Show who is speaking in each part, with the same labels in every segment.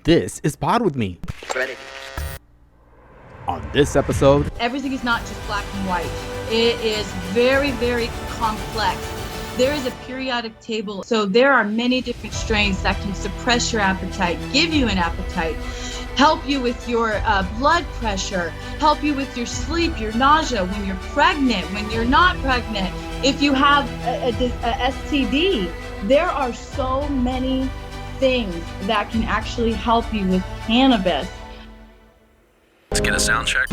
Speaker 1: This is Pod With Me. On this episode,
Speaker 2: everything is not just black and white. It is very, very complex. There is a periodic table. So there are many different strains that can suppress your appetite, give you an appetite, help you with your blood pressure, help you with your sleep, your nausea, when you're pregnant, when you're not pregnant, if you have a STD. There are so many things that can actually help you with cannabis.
Speaker 3: Let's get a sound check.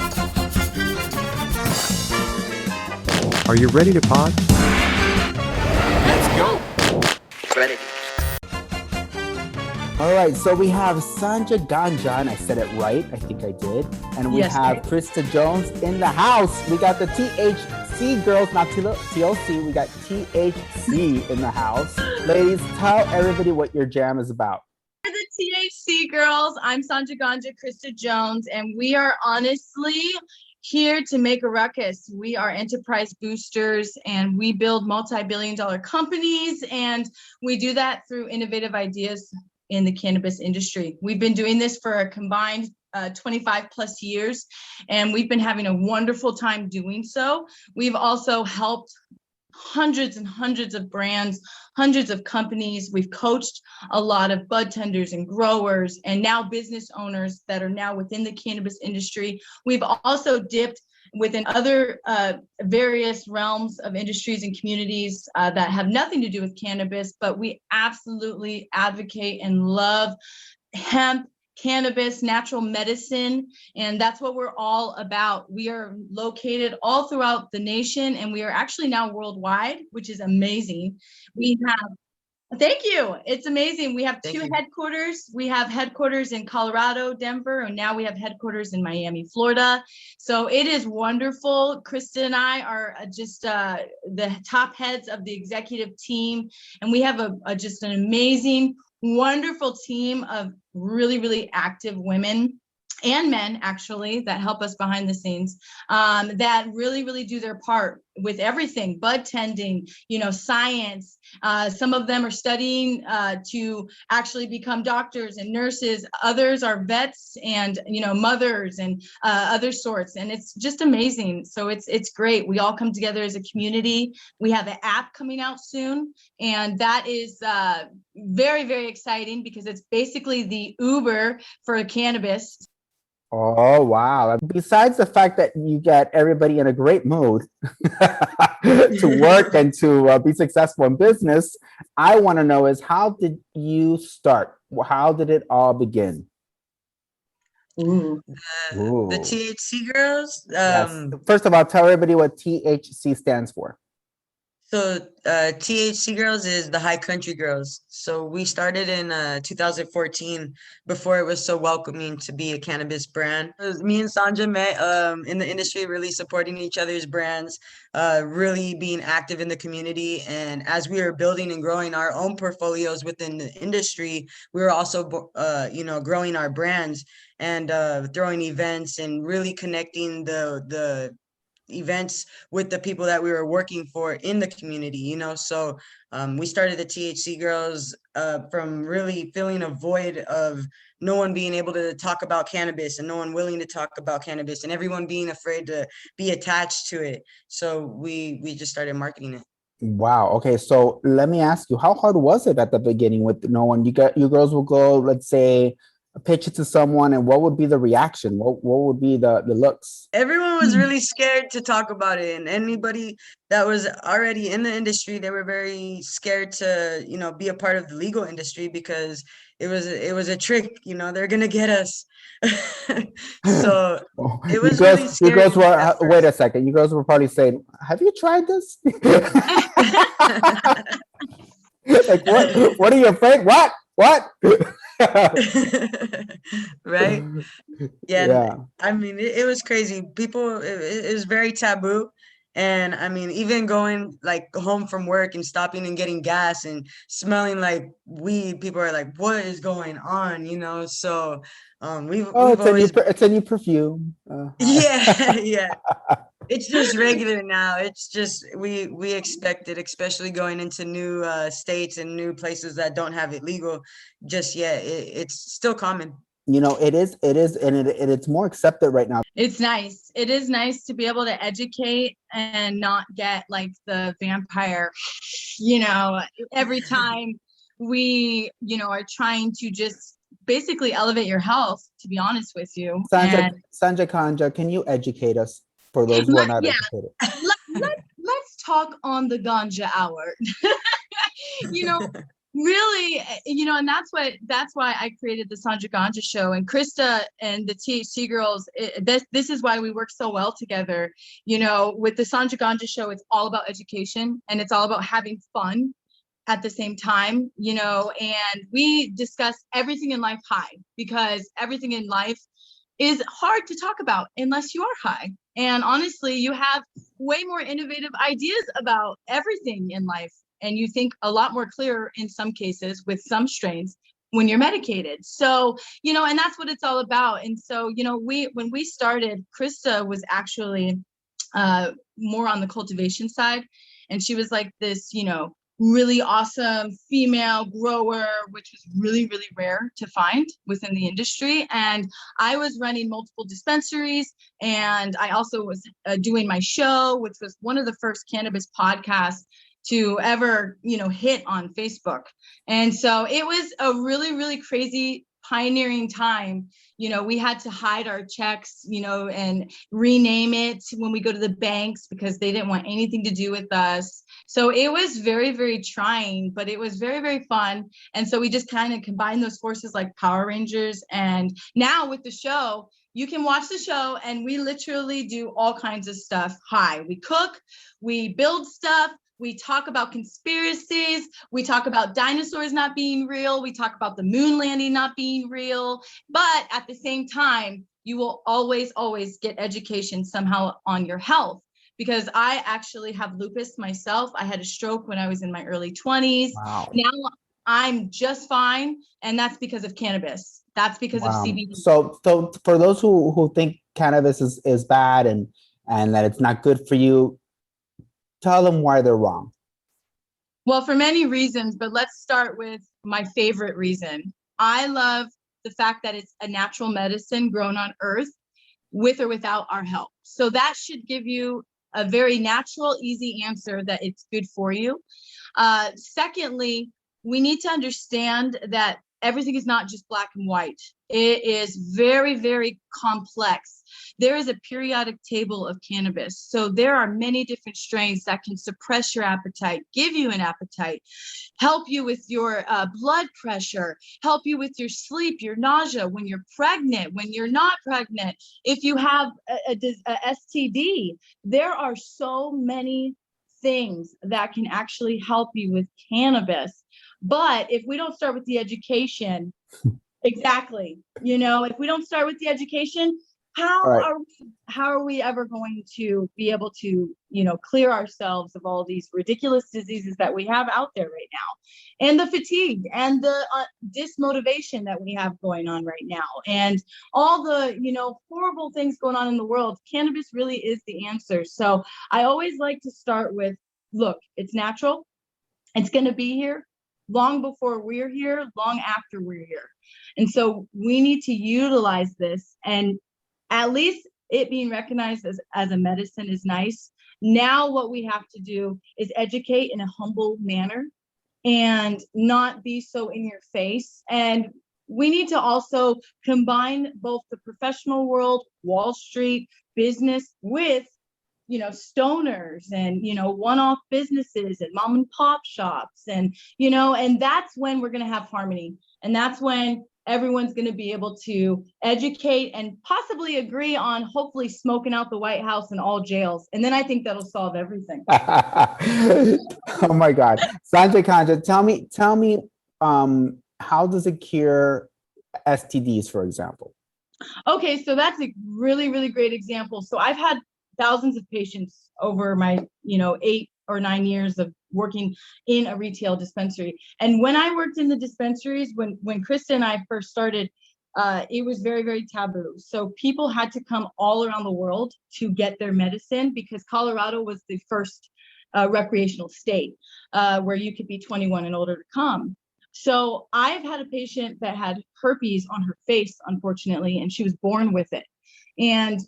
Speaker 1: are you ready to pod?
Speaker 3: Let's go. Ready.
Speaker 1: All right, so we have Sanja Ganja, and I said it right. I think I did. And we have Krista Jones in the house. We got the THC girls, not TLC. We got THC in the house. Ladies, tell everybody what your jam is about.
Speaker 2: We're the THC girls. I'm Sanja Ganja, Krista Jones, and we are honestly here to make a ruckus. We are enterprise boosters, and we build multi-billion-dollar companies, and we do that through innovative ideas in the cannabis industry. We've been doing this for a combined 25 plus years, and we've been having a wonderful time doing so. We've also helped hundreds and hundreds of brands, hundreds of companies. We've coached a lot of bud tenders and growers and now business owners that are now within the cannabis industry. We've also dipped within other various realms of industries and communities that have nothing to do with cannabis, but we absolutely advocate and love hemp, cannabis, natural medicine, and that's what we're all about. We are located all throughout the nation, and we are actually now worldwide, which is amazing. We have Thank you. It's amazing. We have two headquarters. We have headquarters in Colorado, Denver, and now we have headquarters in Miami, Florida. So it is wonderful. Krista and I are just the top heads of the executive team, and we have just an amazing, wonderful team of really, really active women and men, actually, that help us behind the scenes, that really, really do their part with everything, bud tending, science. Some of them are studying to actually become doctors and nurses. Others are vets and, mothers and other sorts. And it's just amazing. So it's great. We all come together as a community. We have an app coming out soon. And that is very, very exciting because it's basically the Uber for cannabis.
Speaker 1: Oh, wow. Besides the fact that you get everybody in a great mood to work and to be successful in business, I want to know is how did you start? How did it all begin?
Speaker 4: The THC girls.
Speaker 1: Yes. First of all, tell everybody what THC stands for.
Speaker 4: So THC girls is the High Country Girls. So we started in 2014 before it was so welcoming to be a cannabis brand. Me and Sanja met in the industry, really supporting each other's brands, really being active in the community. And as we were building and growing our own portfolios within the industry, we were also, growing our brands and throwing events and really connecting the events with the people that we were working for in the community, so we started the THC girls from really filling a void of no one being able to talk about cannabis and no one willing to talk about cannabis and everyone being afraid to be attached to it. So we just started marketing it.
Speaker 1: Wow. Okay. So let me ask you, how hard was it at the beginning with no one? You girls will go, let's say, pitch it to someone, and what would be the reaction? What would be the looks?
Speaker 4: Everyone was really scared to talk about it, and anybody that was already in the industry, they were very scared to be a part of the legal industry because it was a trick. They're gonna get us. So it was really scary.
Speaker 1: You girls were wait a second. You girls were probably saying, "Have you tried this?" Like what are you afraid? What?
Speaker 4: Right? Yeah. I mean, it was crazy. People, it was very taboo. And I mean, even going like home from work and stopping and getting gas and smelling like weed, people are like, what is going on? So we've always...
Speaker 1: It's a new perfume.
Speaker 4: Yeah. It's just regular now. It's just we expect it, especially going into new states and new places that don't have it legal just yet. It's still common.
Speaker 1: You know, it is, and it's more accepted right now.
Speaker 2: It's nice. It is nice to be able to educate and not get like the vampire, every time we, are trying to just basically elevate your health, to be honest with you.
Speaker 1: Sanja Kanja, can you educate us for those who are not educated?
Speaker 2: Let's talk on the ganja hour. Really, and that's why I created the Sanja Ganja show, and Krista and the THC girls. This is why we work so well together. With the Sanja Ganja show, it's all about education and it's all about having fun at the same time, and we discuss everything in life high, because everything in life is hard to talk about unless you are high. And honestly, you have way more innovative ideas about everything in life. And you think a lot more clearer in some cases with some strains when you're medicated. So, and that's what it's all about. And so, when we started, Krista was actually more on the cultivation side. And she was like this, really awesome female grower, which was really, really rare to find within the industry. And I was running multiple dispensaries. And I also was doing my show, which was one of the first cannabis podcasts to ever, hit on Facebook. And so it was a really, really crazy pioneering time. We had to hide our checks, and rename it when we go to the banks because they didn't want anything to do with us. So it was very, very trying, but it was very, very fun. And so we just kind of combined those forces like Power Rangers. And now with the show, you can watch the show and we literally do all kinds of stuff. We cook, we build stuff. We talk about conspiracies. We talk about dinosaurs not being real. We talk about the moon landing not being real. But at the same time, you will always, always get education somehow on your health. Because I actually have lupus myself. I had a stroke when I was in my early 20s.
Speaker 1: Wow.
Speaker 2: Now I'm just fine. And that's because of cannabis. That's because of CBD.
Speaker 1: So for those who think cannabis is bad and that it's not good for you, tell them why they're wrong.
Speaker 2: Well, for many reasons, but let's start with my favorite reason. I love the fact that it's a natural medicine grown on earth with or without our help. So that should give you a very natural, easy answer that it's good for you. Secondly, we need to understand that everything is not just black and white. It is very, very complex. There is a periodic table of cannabis. So there are many different strains that can suppress your appetite, give you an appetite, help you with your blood pressure, help you with your sleep, your nausea, when you're pregnant, when you're not pregnant, if you have a STD. There are so many things that can actually help you with cannabis. But if we don't start with the education, exactly, if we don't start with the education, how are we ever going to be able to, clear ourselves of all these ridiculous diseases that we have out there right now, and the fatigue and the dismotivation that we have going on right now, and all the, horrible things going on in the world? Cannabis really is the answer. So I always like to start with, look, it's natural. It's going to be here long before we're here, long after we're here. And so we need to utilize this, and at least it being recognized as a medicine is nice. Now what we have to do is educate in a humble manner and not be so in your face. And we need to also combine both the professional world, Wall Street, business with, stoners and, one-off businesses and mom and pop shops. And, and that's when we're going to have harmony. And that's when everyone's going to be able to educate and possibly agree on hopefully smoking out the White House and all jails. And then I think that'll solve everything.
Speaker 1: Oh my God. Sanjay Kanja, tell me, how does it cure STDs, for example?
Speaker 2: Okay, so that's a really, really great example. So I've had thousands of patients over my, 8 or 9 years of working in a retail dispensary. And when I worked in the dispensaries, when Krista and I first started, it was very, very taboo. So people had to come all around the world to get their medicine because Colorado was the first recreational state where you could be 21 and older to come. So I've had a patient that had herpes on her face, unfortunately, and she was born with it. And,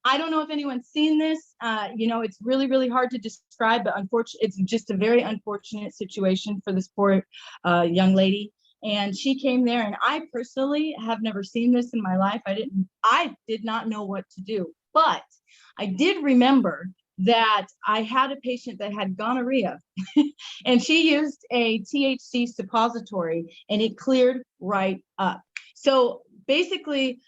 Speaker 2: I don't know if anyone's seen this, it's really, really hard to describe, but unfortunately, it's just a very unfortunate situation for this poor young lady. And she came there, and I personally have never seen this in my life. I did not know what to do, but I did remember that I had a patient that had gonorrhea and she used a THC suppository and it cleared right up. So basically,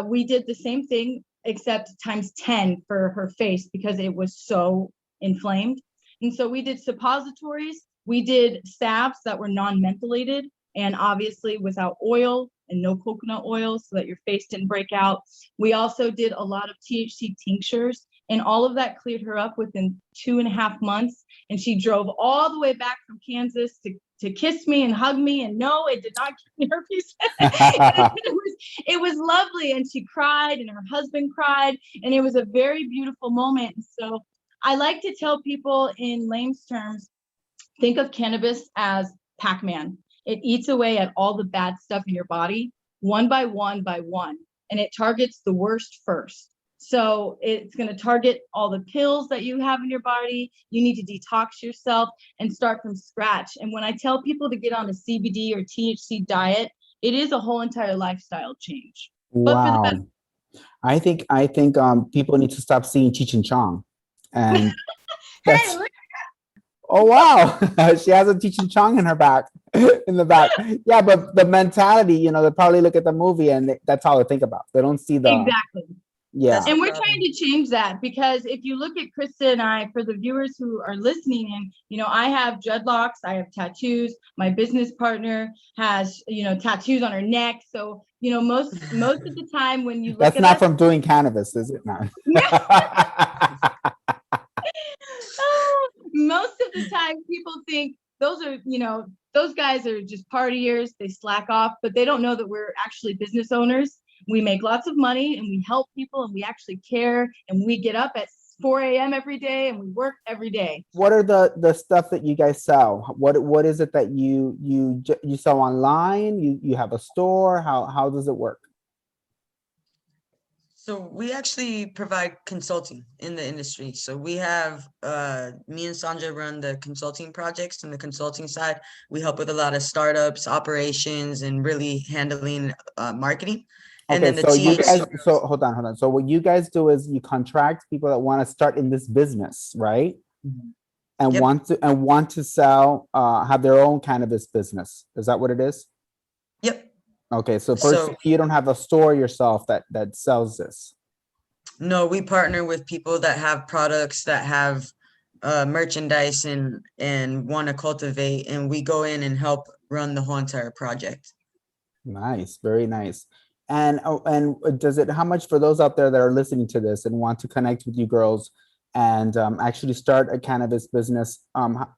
Speaker 2: we did the same thing, except times 10 for her face because it was so inflamed. And so we did suppositories, we did salves that were non-mentholated and obviously without oil and no coconut oil so that your face didn't break out. We also did a lot of THC tinctures and all of that cleared her up within 2.5 months. And she drove all the way back from Kansas to kiss me and hug me. And no, it did not give me herpes. It was lovely. And she cried and her husband cried. And it was a very beautiful moment. So I like to tell people in layman's terms, think of cannabis as Pac-Man. It eats away at all the bad stuff in your body, one by one by one. And it targets the worst first. So it's going to target all the pills that you have in your body. You need to detox yourself and start from scratch. And when I tell people to get on a CBD or THC diet, it is a whole entire lifestyle change.
Speaker 1: Wow. I think people need to stop seeing Cheech and Chong. And that's,
Speaker 2: hey, look.
Speaker 1: Oh wow, she has a Cheech and Chong in her back, in the back. Yeah, but the mentality, they probably look at the movie and that's all they think about. They don't see the
Speaker 2: exactly.
Speaker 1: Yeah.
Speaker 2: And we're trying to change that because if you look at Krista and I, for the viewers who are listening, and I have dreadlocks, I have tattoos. My business partner has, tattoos on her neck. So, most of the time when you look
Speaker 1: that's
Speaker 2: at
Speaker 1: not
Speaker 2: us,
Speaker 1: from doing cannabis, is it not?
Speaker 2: Most of the time people think those are, those guys are just partiers, they slack off, but they don't know that we're actually business owners. We make lots of money and we help people and we actually care and we get up at 4 a.m. every day and we work every day.
Speaker 1: What are the stuff that you guys sell? What is it that you sell online? You have a store? How does it work?
Speaker 4: So we actually provide consulting in the industry. So we have, me and Sanja run the consulting projects and the consulting side. We help with a lot of startups, operations, and really handling marketing. And
Speaker 1: okay,
Speaker 4: then
Speaker 1: so you guys, so hold on. So what you guys do is you contract people that want to start in this business, right? Mm-hmm. And
Speaker 4: yep.
Speaker 1: want to sell, have their own cannabis business. Is that what it is?
Speaker 4: Yep.
Speaker 1: Okay, so first, you don't have a store yourself that sells this.
Speaker 4: No, we partner with people that have products that have merchandise and want to cultivate, and we go in and help run the whole entire project.
Speaker 1: Nice, very nice. And how much for those out there that are listening to this and want to connect with you girls and actually start a cannabis business?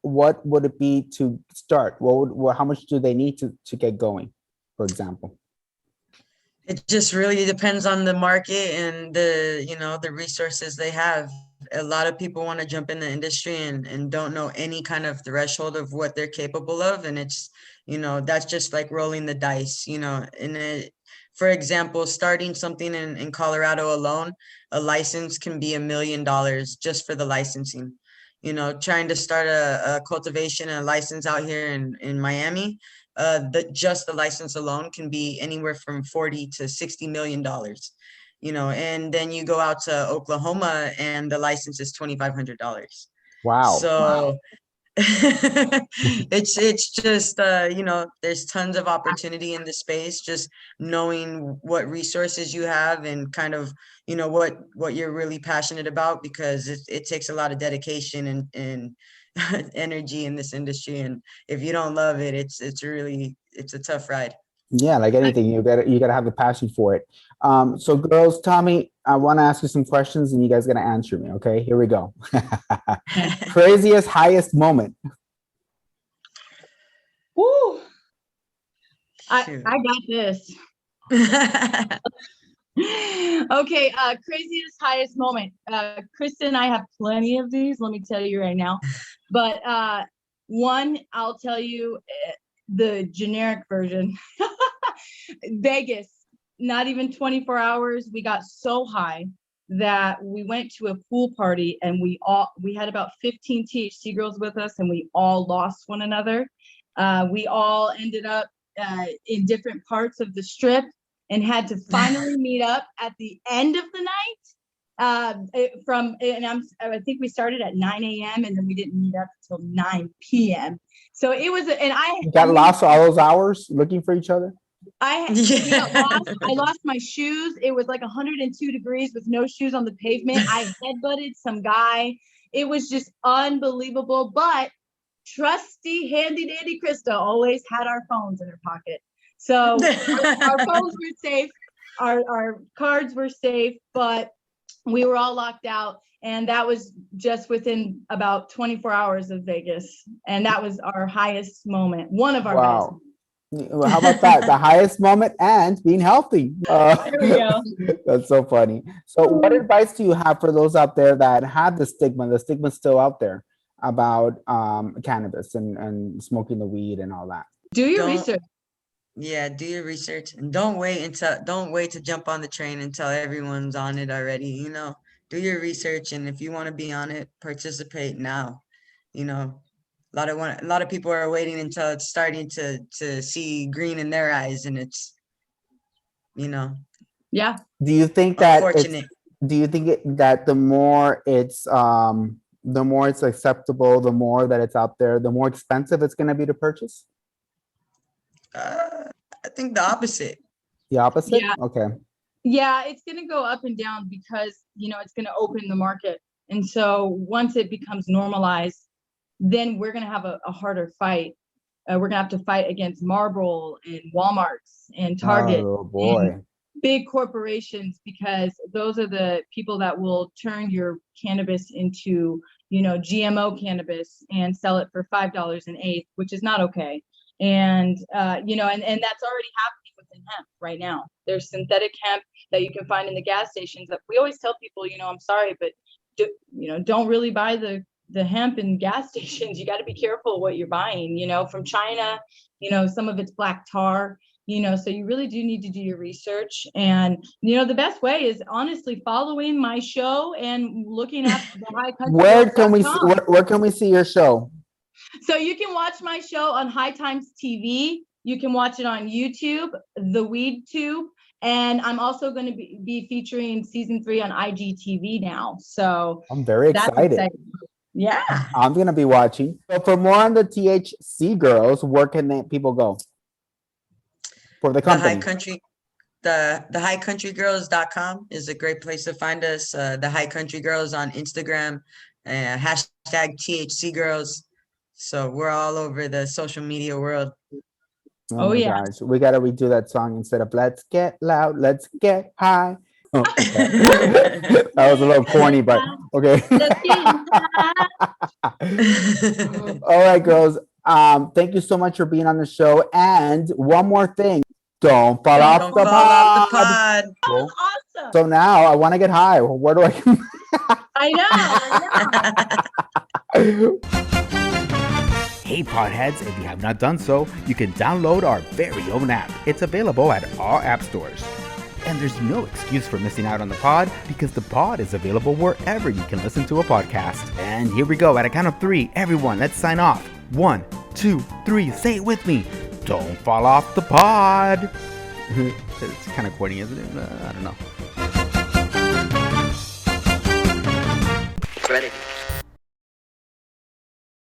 Speaker 1: What would it be to start? How much do they need to get going, for example?
Speaker 4: It just really depends on the market and the resources they have. A lot of people want to jump in the industry and don't know any kind of threshold of what they're capable of. And it's, that's just like rolling the dice, for example, starting something in Colorado alone, a license can be $1 million just for the licensing. Trying to start a cultivation and a license out here in Miami, just the license alone can be anywhere from $40 to $60 million. And then you go out to Oklahoma and the license is $2,500.
Speaker 1: Wow.
Speaker 4: So it's just there's tons of opportunity in the space, just knowing what resources you have and kind of what you're really passionate about, because it takes a lot of dedication and energy in this industry, and if you don't love it, it's a tough ride.
Speaker 1: Yeah, like anything, you gotta have the passion for it. So girls, Tommy, I want to ask you some questions and you guys gotta answer me. Okay, here we go. Craziest, highest moment.
Speaker 2: Woo! I got this. Okay, craziest, highest moment. Krista and I have plenty of these, let me tell you right now. But one, I'll tell you the generic version. Vegas, not even 24 hours. We got so high that we went to a pool party, and we had about 15 THC girls with us, and we all lost one another. We all ended up in different parts of the strip and had to finally meet up at the end of the night. I think we started at 9 a.m. and then we didn't meet up until 9 p.m. So it was, and
Speaker 1: You got lost all those hours looking for each other?
Speaker 2: We got lost. I lost my shoes. It was like 102 degrees with no shoes on the pavement. I headbutted some guy. It was just unbelievable. But trusty, handy dandy Krista always had our phones in her pocket. So our phones were safe. Our cards were safe, but we were all locked out. And that was just within about 24 hours of Vegas. And that was our highest moment. One of our highest moments.
Speaker 1: Well, how about that? The highest moment and being healthy.
Speaker 2: There we go.
Speaker 1: That's so funny. So what advice do you have for those out there that have the stigma? The stigma's still out there about cannabis and smoking the weed and all that.
Speaker 2: Do your research.
Speaker 4: Yeah, do your research, and don't wait to jump on the train until everyone's on it already. You know, do your research, and if you want to be on it, participate now. You know, a lot of people are waiting until it's starting to see green in their eyes, and it's, you know.
Speaker 2: Yeah.
Speaker 1: Do you think that that the more it's acceptable, the more that it's out there, the more expensive it's going to be to purchase?
Speaker 4: I think the opposite.
Speaker 1: The opposite?
Speaker 2: Yeah.
Speaker 1: Okay.
Speaker 2: Yeah, it's going to go up and down because, you know, it's going to open the market. And so once it becomes normalized, then we're going to have a harder fight. We're going to have to fight against Marlboro and Walmart's and Target.
Speaker 1: Oh, boy.
Speaker 2: Big corporations, because those are the people that will turn your cannabis into, you know, GMO cannabis and sell it for $5 an eighth, which is not okay. And, you know, and that's already happening within hemp right now. There's synthetic hemp that you can find in the gas stations that we always tell people, you know, I'm sorry, but, don't really buy the hemp in gas stations. You got to be careful what you're buying, you know, from China, you know, some of it's black tar, you know, so you really do need to do your research. And, you know, the best way is honestly following my show and looking at the High Country.
Speaker 1: Where can we see your show?
Speaker 2: So you can watch my show on High Times TV. You can watch it on YouTube, the Weed Tube. And I'm also going to be featuring season 3 on IGTV now. So
Speaker 1: I'm very excited.
Speaker 2: Yeah.
Speaker 1: I'm going to be watching. So for more on the THC girls, where can people go? For the company.
Speaker 4: The highcountrygirls.com is a great place to find us. The High Country Girls on Instagram, hashtag THC Girls. So we're all over the social media world.
Speaker 1: Oh yeah. Gosh. We got to redo that song instead of let's get loud, let's get high. Oh, okay. That was a little corny, but okay. All right, girls. Thank you so much for being on the show. And one more thing. Don't fall off the pod.
Speaker 2: That was awesome.
Speaker 1: So now I want to get high. Where do I?
Speaker 2: I know.
Speaker 1: Hey podheads, if you have not done so, you can download our very own app. It's available at all app stores. And there's no excuse for missing out on the pod, because the pod is available wherever you can listen to a podcast. And here we go. At a count of 3, everyone, let's sign off. 1, 2, 3. Say it with me. Don't fall off the pod. It's kind of corny, isn't it? I don't know.
Speaker 3: Ready.